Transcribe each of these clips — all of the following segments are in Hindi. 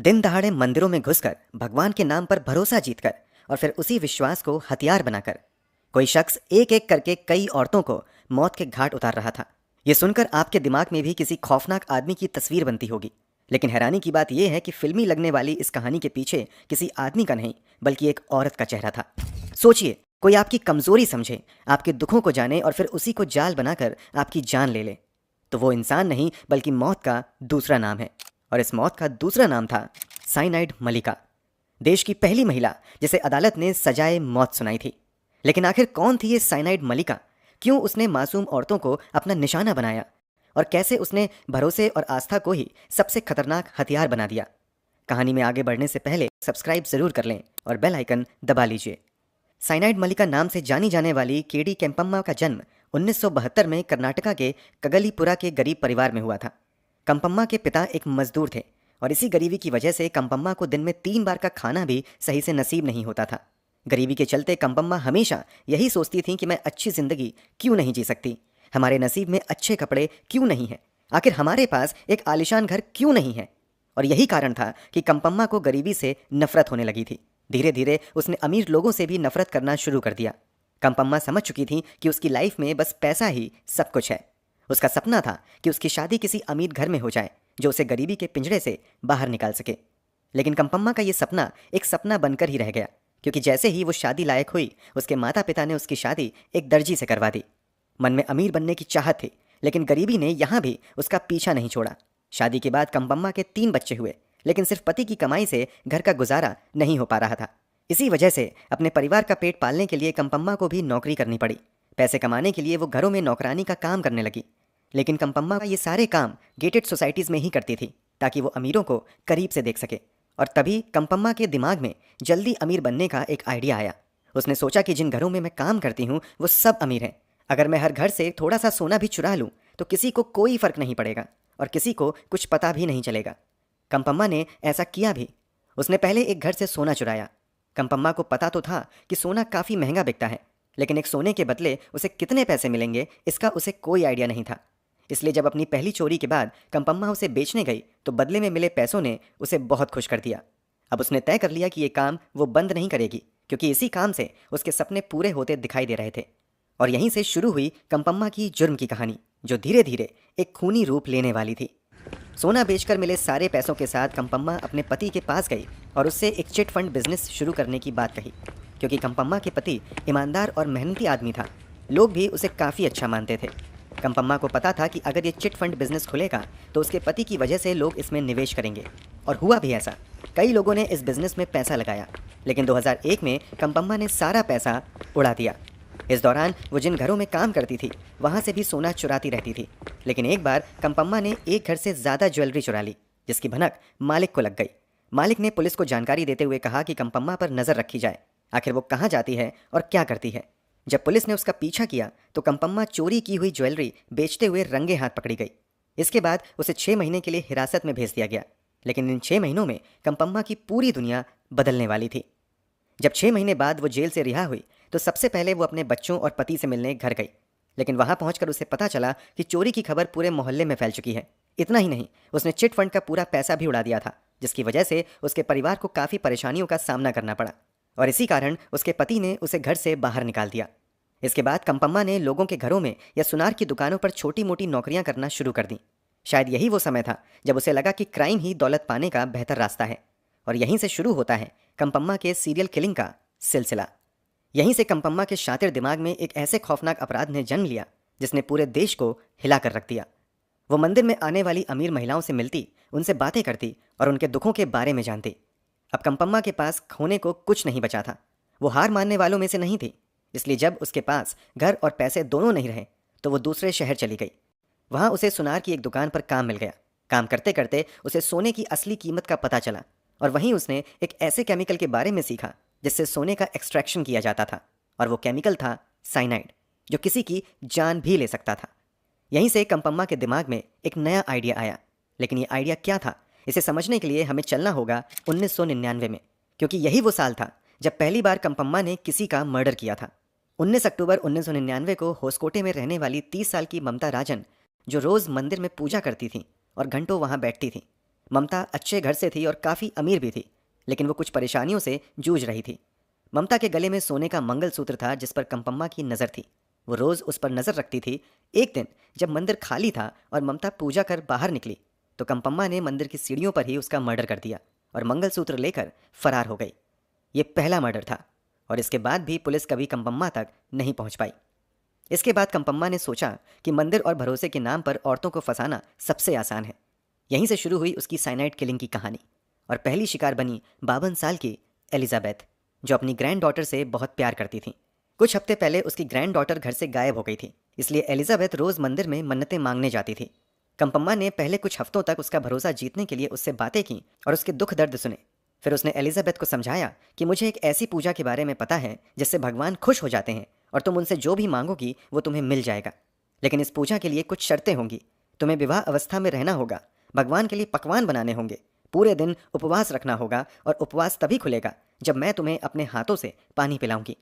दिन दहाड़े मंदिरों में घुसकर भगवान के नाम पर भरोसा जीतकर और फिर उसी विश्वास को हथियार बनाकर कोई शख्स एक एक करके कई औरतों को मौत के घाट उतार रहा था। ये सुनकर आपके दिमाग में भी किसी खौफनाक आदमी की तस्वीर बनती होगी। लेकिन हैरानी की बात यह है कि फिल्मी लगने वाली इस कहानी के पीछे किसी आदमी का नहीं बल्कि एक औरत का चेहरा था। सोचिए, कोई आपकी कमजोरी समझे, आपके दुखों को जाने और फिर उसी को जाल बनाकर आपकी जान ले ले, तो वो इंसान नहीं बल्कि मौत का दूसरा नाम है। और इस मौत का दूसरा नाम था साइनाइड मलिका, देश की पहली महिला जिसे अदालत ने सजाए मौत सुनाई थी। लेकिन आखिर कौन थी ये साइनाइड मलिका? क्यों उसने मासूम औरतों को अपना निशाना बनाया? और कैसे उसने भरोसे और आस्था को ही सबसे खतरनाक हथियार बना दिया? कहानी में आगे बढ़ने से पहले सब्सक्राइब जरूर कर लें और बेल आइकन दबा लीजिए। साइनाइड मलिका नाम से जानी जाने वाली केडी केम्पम्मा का जन्म 1972 में कर्नाटका के कगलीपुरा के गरीब परिवार में हुआ था। कंपम्मा के पिता एक मजदूर थे और इसी गरीबी की वजह से कंपम्मा को दिन में 3 बार का खाना भी सही से नसीब नहीं होता था। गरीबी के चलते कंपम्मा हमेशा यही सोचती थी कि मैं अच्छी जिंदगी क्यों नहीं जी सकती, हमारे नसीब में अच्छे कपड़े क्यों नहीं हैं, आखिर हमारे पास एक आलिशान घर क्यों नहीं है। और यही कारण था कि कंपम्मा को गरीबी से नफरत होने लगी थी। धीरे धीरे उसने अमीर लोगों से भी नफरत करना शुरू कर दिया। कंपम्मा समझ चुकी थी कि उसकी लाइफ में बस पैसा ही सब कुछ है। उसका सपना था कि उसकी शादी किसी अमीर घर में हो जाए जो उसे गरीबी के पिंजरे से बाहर निकाल सके। लेकिन कंपम्मा का ये सपना एक सपना बनकर ही रह गया, क्योंकि जैसे ही वो शादी लायक हुई उसके माता पिता ने उसकी शादी एक दर्जी से करवा दी। मन में अमीर बनने की चाहत थी, लेकिन गरीबी ने यहाँ भी उसका पीछा नहीं छोड़ा। शादी के बाद कंपम्मा के 3 बच्चे हुए, लेकिन सिर्फ पति की कमाई से घर का गुजारा नहीं हो पा रहा था। इसी वजह से अपने परिवार का पेट पालने के लिए कंपम्मा को भी नौकरी करनी पड़ी। पैसे कमाने के लिए वो घरों में नौकरानी का काम करने लगी। लेकिन कंपम्मा का ये सारे काम गेटेड सोसाइटीज़ में ही करती थी ताकि वो अमीरों को करीब से देख सके। और तभी कंपम्मा के दिमाग में जल्दी अमीर बनने का एक आइडिया आया। उसने सोचा कि जिन घरों में मैं काम करती हूँ वो सब अमीर हैं। अगर मैं हर घर से थोड़ा सा सोना भी चुरा लूँ तो किसी को कोई फ़र्क नहीं पड़ेगा और किसी को कुछ पता भी नहीं चलेगा। कंपम्मा ने ऐसा किया भी। उसने पहले एक घर से सोना चुराया। कंपम्मा को पता तो था कि सोना काफ़ी महंगा बिकता है, लेकिन एक सोने के बदले उसे कितने पैसे मिलेंगे इसका उसे कोई आइडिया नहीं था। इसलिए जब अपनी पहली चोरी के बाद कंपम्मा उसे बेचने गई तो बदले में मिले पैसों ने उसे बहुत खुश कर दिया। अब उसने तय कर लिया कि ये काम वो बंद नहीं करेगी, क्योंकि इसी काम से उसके सपने पूरे होते दिखाई दे रहे थे। और यहीं से शुरू हुई कंपम्मा की जुर्म की कहानी, जो धीरे धीरे एक खूनी रूप लेने वाली थी। सोना बेचकर मिले सारे पैसों के साथ कंपम्मा अपने पति के पास गई और उससे एक चिट फंड बिजनेस शुरू करने की बात कही, क्योंकि कंपम्मा के पति ईमानदार और मेहनती आदमी था। लोग भी उसे काफ़ी अच्छा मानते थे। कंपम्मा को पता था कि अगर ये चिट फंड बिजनेस खुलेगा तो उसके पति की वजह से लोग इसमें निवेश करेंगे। और हुआ भी ऐसा। कई लोगों ने इस बिजनेस में पैसा लगाया, लेकिन 2001 में कंपम्मा ने सारा पैसा उड़ा दिया। इस दौरान वो जिन घरों में काम करती थी वहाँ से भी सोना चुराती रहती थी। लेकिन एक बार कंपम्मा ने एक घर से ज़्यादा ज्वेलरी चुरा ली, जिसकी भनक मालिक को लग गई। मालिक ने पुलिस को जानकारी देते हुए कहा कि कंपम्मा पर नज़र रखी जाए, आखिर वो कहाँ जाती है और क्या करती है। जब पुलिस ने उसका पीछा किया तो कंपम्मा चोरी की हुई ज्वेलरी बेचते हुए रंगे हाथ पकड़ी गई। इसके बाद उसे 6 महीने के लिए हिरासत में भेज दिया गया। लेकिन इन 6 महीनों में कंपम्मा की पूरी दुनिया बदलने वाली थी। जब 6 महीने बाद वो जेल से रिहा हुई तो सबसे पहले वो अपने बच्चों और पति से मिलने घर गई। लेकिन वहाँ पहुँचकर उसे पता चला कि चोरी की खबर पूरे मोहल्ले में फैल चुकी है। इतना ही नहीं, उसने चिट फंड का पूरा पैसा भी उड़ा दिया था, जिसकी वजह से उसके परिवार को काफ़ी परेशानियों का सामना करना पड़ा। और इसी कारण उसके पति ने उसे घर से बाहर निकाल दिया। इसके बाद कंपम्मा ने लोगों के घरों में या सुनार की दुकानों पर छोटी मोटी नौकरियां करना शुरू कर दी। शायद यही वो समय था जब उसे लगा कि क्राइम ही दौलत पाने का बेहतर रास्ता है। और यहीं से शुरू होता है कंपम्मा के सीरियल किलिंग का सिलसिला। यहीं से कंपम्मा के शातिर दिमाग में एक ऐसे खौफनाक अपराध ने जन्म लिया जिसने पूरे देश को हिला कर रख दिया। वो मंदिर में आने वाली अमीर महिलाओं से मिलती, उनसे बातें करती और उनके दुखों के बारे में जानती। अब कंपम्मा के पास खोने को कुछ नहीं बचा था। वो हार मानने वालों में से नहीं थी। इसलिए जब उसके पास घर और पैसे दोनों नहीं रहे तो वो दूसरे शहर चली गई। वहाँ उसे सुनार की एक दुकान पर काम मिल गया। काम करते करते उसे सोने की असली कीमत का पता चला और वहीं उसने एक ऐसे केमिकल के बारे में सीखा जिससे सोने का एक्सट्रैक्शन किया जाता था। और वो केमिकल था साइनाइड, जो किसी की जान भी ले सकता था। यहीं से कंपम्मा के दिमाग में एक नया आइडिया आया। लेकिन ये आइडिया क्या था, इसे समझने के लिए हमें चलना होगा 1999 में, क्योंकि यही वो साल था जब पहली बार कंपम्मा ने किसी का मर्डर किया था। 19 अक्टूबर 1999 को होसकोटे में रहने वाली 30 साल की ममता राजन, जो रोज़ मंदिर में पूजा करती थी और घंटों वहाँ बैठती थी, ममता अच्छे घर से थी और काफ़ी अमीर भी थी, लेकिन वो कुछ परेशानियों से जूझ रही थी। ममता के गले में सोने का मंगलसूत्र था जिस पर कंपम्मा की नज़र थी। वो रोज़ उस पर नज़र रखती थी। एक दिन जब मंदिर खाली था और ममता पूजा कर बाहर निकली तो कंपम्मा ने मंदिर की सीढ़ियों पर ही उसका मर्डर कर दिया और मंगलसूत्र लेकर फरार हो गई। ये पहला मर्डर था और इसके बाद भी पुलिस कभी कंपम्मा तक नहीं पहुंच पाई। इसके बाद कंपम्मा ने सोचा कि मंदिर और भरोसे के नाम पर औरतों को फंसाना सबसे आसान है। यहीं से शुरू हुई उसकी साइनाइड किलिंग की कहानी और पहली शिकार बनी 52 साल की एलिजाबेथ, जो अपनी ग्रैंड डॉटर से बहुत प्यार करती थी। कुछ हफ्ते पहले उसकी ग्रैंड डॉटर घर से गायब हो गई थी, इसलिए एलिजाबेथ रोज़ मंदिर में मन्नतें मांगने जाती थी। कंपम्मा ने पहले कुछ हफ्तों तक उसका भरोसा जीतने के लिए उससे बातें की और उसके दुख दर्द सुने। फिर उसने एलिजाबेथ को समझाया कि मुझे एक ऐसी पूजा के बारे में पता है जिससे भगवान खुश हो जाते हैं और तुम उनसे जो भी मांगोगी वो तुम्हें मिल जाएगा। लेकिन इस पूजा के लिए कुछ शर्तें होंगी। तुम्हें विवाह अवस्था में रहना होगा, भगवान के लिए पकवान बनाने होंगे, पूरे दिन उपवास रखना होगा और उपवास तभी खुलेगा जब मैं तुम्हें अपने हाथों से पानी पिलाऊंगी।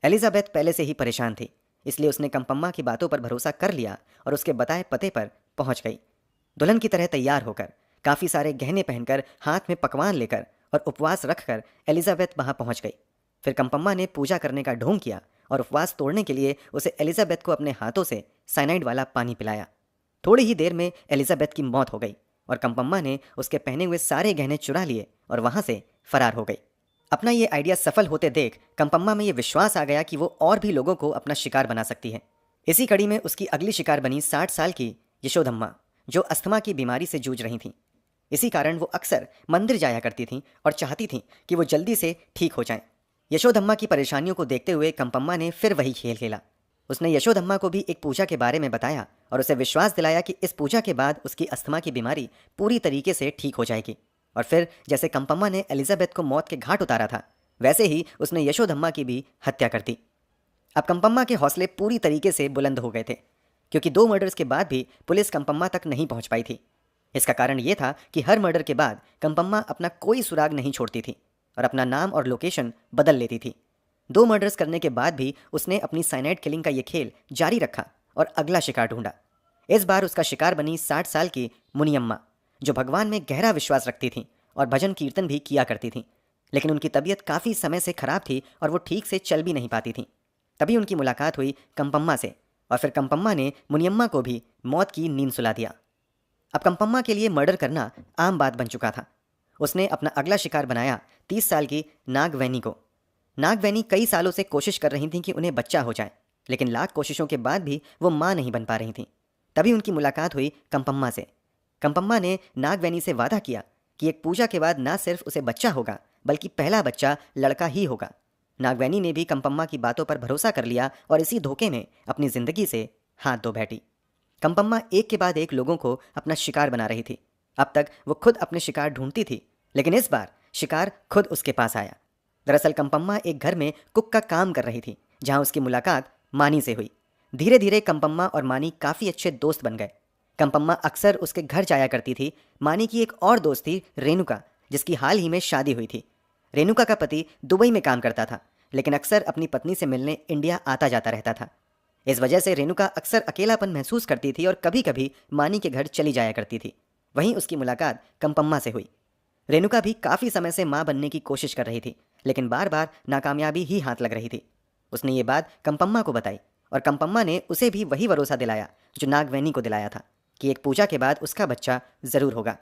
एलिजाबेथ पहले से ही परेशान थी, इसलिए उसने कंपम्मा की बातों पर भरोसा कर लिया और उसके बताए पते पर पहुंच गई। दुल्हन की तरह तैयार होकर, काफ़ी सारे गहने पहनकर, हाथ में पकवान लेकर और उपवास रखकर एलिजाबेथ वहां पहुंच गई। फिर कंपम्मा ने पूजा करने का ढोंग किया और उपवास तोड़ने के लिए उसे एलिजाबेथ को अपने हाथों से साइनाइड वाला पानी पिलाया। थोड़ी ही देर में एलिजाबेथ की मौत हो गई और कंपम्मा ने उसके पहने हुए सारे गहने चुरा लिए और वहां से फरार हो गई। अपना ये आइडिया सफल होते देख कंपम्मा में ये विश्वास आ गया कि वो और भी लोगों को अपना शिकार बना सकती है। इसी कड़ी में उसकी अगली शिकार बनी 60 साल की यशोधम्मा, जो अस्थमा की बीमारी से जूझ रही थीं। इसी कारण वो अक्सर मंदिर जाया करती थीं और चाहती थीं कि वो जल्दी से ठीक हो जाएं। यशोधम्मा की परेशानियों को देखते हुए कंपम्मा ने फिर वही खेल खेला। उसने यशोधम्मा को भी एक पूजा के बारे में बताया और उसे विश्वास दिलाया कि इस पूजा के बाद उसकी अस्थमा की बीमारी पूरी तरीके से ठीक हो जाएगी। और फिर जैसे कंपम्मा ने एलिजाबेथ को मौत के घाट उतारा था, वैसे ही उसने यशोधम्मा की भी हत्या कर दी। अब कंपम्मा के हौसले पूरी तरीके से बुलंद हो गए थे, क्योंकि 2 मर्डर्स के बाद भी पुलिस कंपम्मा तक नहीं पहुंच पाई थी। इसका कारण यह था कि हर मर्डर के बाद कंपम्मा अपना कोई सुराग नहीं छोड़ती थी और अपना नाम और लोकेशन बदल लेती थी। 2 मर्डर्स करने के बाद भी उसने अपनी साइनाइड किलिंग का ये खेल जारी रखा और अगला शिकार ढूंढा। इस बार उसका शिकार बनी 60 साल की मुनियम्मा, जो भगवान में गहरा विश्वास रखती थीं और भजन कीर्तन भी किया करती थीं। लेकिन उनकी तबीयत काफ़ी समय से खराब थी और वो ठीक से चल भी नहीं पाती थीं। तभी उनकी मुलाकात हुई कंपम्मा से और फिर कंपम्मा ने मुनियम्मा को भी मौत की नींद सुला दिया। अब कंपम्मा के लिए मर्डर करना आम बात बन चुका था। उसने अपना अगला शिकार बनाया 30 साल की नागवैनी को। नागवैनी कई सालों से कोशिश कर रही थीं कि उन्हें बच्चा हो जाए, लेकिन लाख कोशिशों के बाद भी वो माँ नहीं बन पा रही थीं। तभी उनकी मुलाकात हुई कंपम्मा से। कंपम्मा ने नागवैनी से वादा किया कि एक पूजा के बाद ना सिर्फ उसे बच्चा होगा, बल्कि पहला बच्चा लड़का ही होगा। नागवैनी ने भी कंपम्मा की बातों पर भरोसा कर लिया और इसी धोखे में अपनी जिंदगी से हाथ धो बैठी। कंपम्मा एक के बाद एक लोगों को अपना शिकार बना रही थी। अब तक वो खुद अपने शिकार ढूंढती थी, लेकिन इस बार शिकार खुद उसके पास आया। दरअसल कंपम्मा एक घर में कुक का काम कर रही थी, जहां उसकी मुलाकात मानी से हुई। धीरे धीरे कंपम्मा और मानी काफ़ी अच्छे दोस्त बन गए। कंपम्मा अक्सर उसके घर जाया करती थी। मानी की एक और दोस्त थी रेणुका, जिसकी हाल ही में शादी हुई थी। रेणुका का पति दुबई में काम करता था, लेकिन अक्सर अपनी पत्नी से मिलने इंडिया आता जाता रहता था। इस वजह से रेणुका अक्सर अकेलापन महसूस करती थी और कभी कभी मानी के घर चली जाया करती थी। वहीं उसकी मुलाकात कंपम्मा से हुई। रेणुका भी काफ़ी समय से माँ बनने की कोशिश कर रही थी, लेकिन बार बार नाकामयाबी ही हाथ लग रही थी। उसने ये बात कंपम्मा को बताई और कंपम्मा ने उसे भी वही भरोसा दिलाया जो नागवैनी को दिलाया था कि एक पूजा के बाद उसका बच्चा ज़रूर होगा।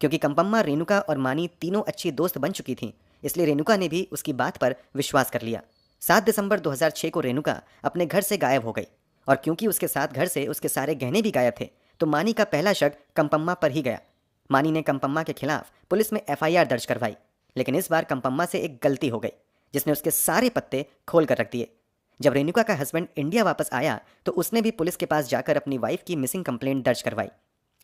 क्योंकि कंपम्मा, रेणुका और मानी तीनों अच्छी दोस्त बन चुकी थीं, इसलिए रेणुका ने भी उसकी बात पर विश्वास कर लिया। 7 दिसंबर 2006 को रेणुका अपने घर से गायब हो गई और क्योंकि उसके साथ घर से उसके सारे गहने भी गायब थे, तो मानी का पहला शक कंपम्मा पर ही गया। मानी ने कंपम्मा के खिलाफ पुलिस में FIR दर्ज करवाई, लेकिन इस बार कंपम्मा से एक गलती हो गई जिसने उसके सारे पत्ते खोल कर रख दिए। जब रेणुका का हस्बैंड इंडिया वापस आया तो उसने भी पुलिस के पास जाकर अपनी वाइफ की मिसिंग कंप्लेंट दर्ज करवाई।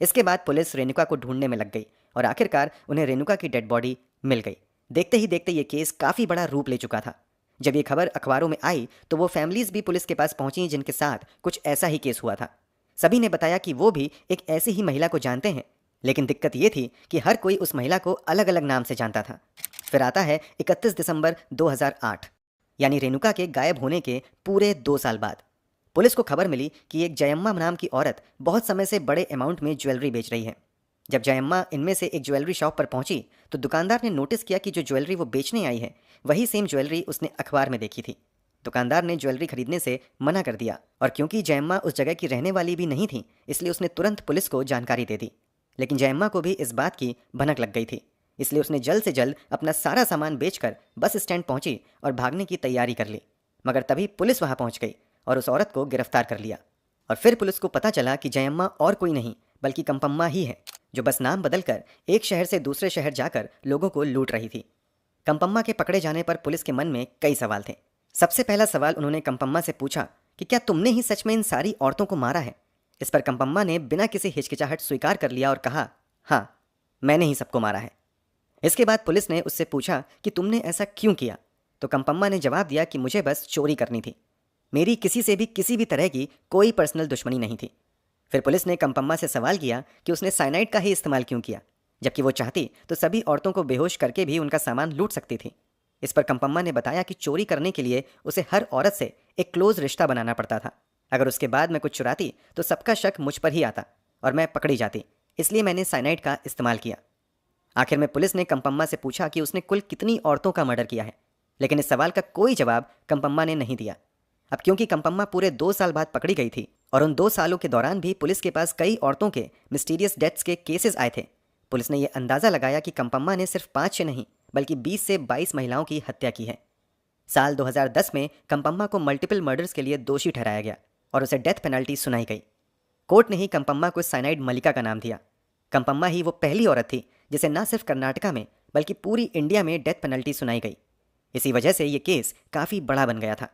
इसके बाद पुलिस रेणुका को ढूंढने में लग गई और आखिरकार उन्हें रेणुका की डेड बॉडी मिल गई। देखते ही देखते ये केस काफ़ी बड़ा रूप ले चुका था। जब ये खबर अखबारों में आई तो वो फैमिलीज भी पुलिस के पास पहुंची जिनके साथ कुछ ऐसा ही केस हुआ था। सभी ने बताया कि वो भी एक ऐसी ही महिला को जानते हैं, लेकिन दिक्कत ये थी कि हर कोई उस महिला को अलग अलग नाम से जानता था। फिर आता है 31 दिसंबर 2008, यानी रेणुका के गायब होने के पूरे 2 साल बाद। पुलिस को खबर मिली कि एक जयम्मा नाम की औरत बहुत समय से बड़े अमाउंट में ज्वेलरी बेच रही है। जब जयम्मा इनमें से एक ज्वेलरी शॉप पर पहुंची तो दुकानदार ने नोटिस किया कि जो ज्वेलरी वो बेचने आई है वही सेम ज्वेलरी उसने अखबार में देखी थी। दुकानदार ने ज्वेलरी खरीदने से मना कर दिया और क्योंकि जयम्मा उस जगह की रहने वाली भी नहीं थी इसलिए उसने तुरंत पुलिस को जानकारी दे दी। लेकिन जयम्मा को भी इस बात की भनक लग गई थी, इसलिए उसने जल्द से जल्द अपना सारा सामान बेचकर बस स्टैंड पहुंची और भागने की तैयारी कर ली। मगर तभी पुलिस वहां पहुंच गई और उस औरत को गिरफ्तार कर लिया। और फिर पुलिस को पता चला कि जयम्मा और कोई नहीं बल्कि कंपम्मा ही है, जो बस नाम बदलकर एक शहर से दूसरे शहर जाकर लोगों को लूट रही थी। कंपम्मा के पकड़े जाने पर पुलिस के मन में कई सवाल थे। सबसे पहला सवाल उन्होंने कंपम्मा से पूछा कि क्या तुमने ही सच में इन सारी औरतों को मारा है। इस पर कंपम्मा ने बिना किसी हिचकिचाहट स्वीकार कर लिया और कहा, हाँ, मैंने ही सबको मारा है। इसके बाद पुलिस ने उससे पूछा कि तुमने ऐसा क्यों किया, तो कंपम्मा ने जवाब दिया कि मुझे बस चोरी करनी थी, मेरी किसी से भी किसी भी तरह की कोई पर्सनल दुश्मनी नहीं थी। फिर पुलिस ने कंपम्मा से सवाल किया कि उसने साइनाइड का ही इस्तेमाल क्यों किया, जबकि वो चाहती तो सभी औरतों को बेहोश करके भी उनका सामान लूट सकती थी। इस पर कंपम्मा ने बताया कि चोरी करने के लिए उसे हर औरत से एक क्लोज रिश्ता बनाना पड़ता था। अगर उसके बाद मैं कुछ चुराती तो सबका शक मुझ पर ही आता और मैं पकड़ी जाती, इसलिए मैंने साइनाइड का इस्तेमाल किया। आखिर में पुलिस ने कंपम्मा से पूछा कि उसने कुल कितनी औरतों का मर्डर किया है, लेकिन इस सवाल का कोई जवाब कंपम्मा ने नहीं दिया। अब क्योंकि कंपम्मा पूरे 2 साल बाद पकड़ी गई थी और उन 2 सालों के दौरान भी पुलिस के पास कई औरतों के मिस्टीरियस डेथ्स के केसेस आए थे, पुलिस ने यह अंदाज़ा लगाया कि कंपम्मा ने सिर्फ 5 नहीं बल्कि 20 से 22 महिलाओं की हत्या की है। साल 2010 में कंपम्मा को मल्टीपल मर्डर्स के लिए दोषी ठहराया गया और उसे डेथ पेनल्टी सुनाई गई। कोर्ट ने ही कंपम्मा को साइनाइड मलिका का नाम दिया। कंपम्मा ही वो पहली औरत थी जिसे न सिर्फ कर्नाटका में बल्कि पूरी इंडिया में डेथ पेनल्टी सुनाई गई। इसी वजह से ये केस काफ़ी बड़ा बन गया था।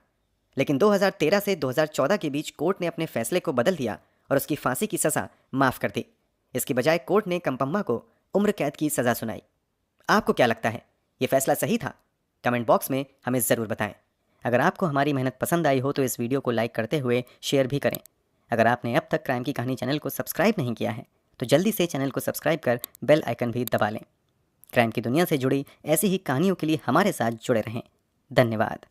लेकिन 2013 से 2014 के बीच कोर्ट ने अपने फैसले को बदल दिया और उसकी फांसी की सज़ा माफ़ कर दी। इसकी बजाय कोर्ट ने कंपम्मा को उम्र कैद की सज़ा सुनाई। आपको क्या लगता है, ये फैसला सही था? कमेंट बॉक्स में हमें ज़रूर बताएं। अगर आपको हमारी मेहनत पसंद आई हो तो इस वीडियो को लाइक करते हुए शेयर भी करें। अगर आपने अब तक क्राइम की कहानी चैनल को सब्सक्राइब नहीं किया है तो जल्दी से चैनल को सब्सक्राइब कर बेल आइकन भी दबा लें। क्राइम की दुनिया से जुड़ी ऐसी ही कहानियों के लिए हमारे साथ जुड़े रहें। धन्यवाद।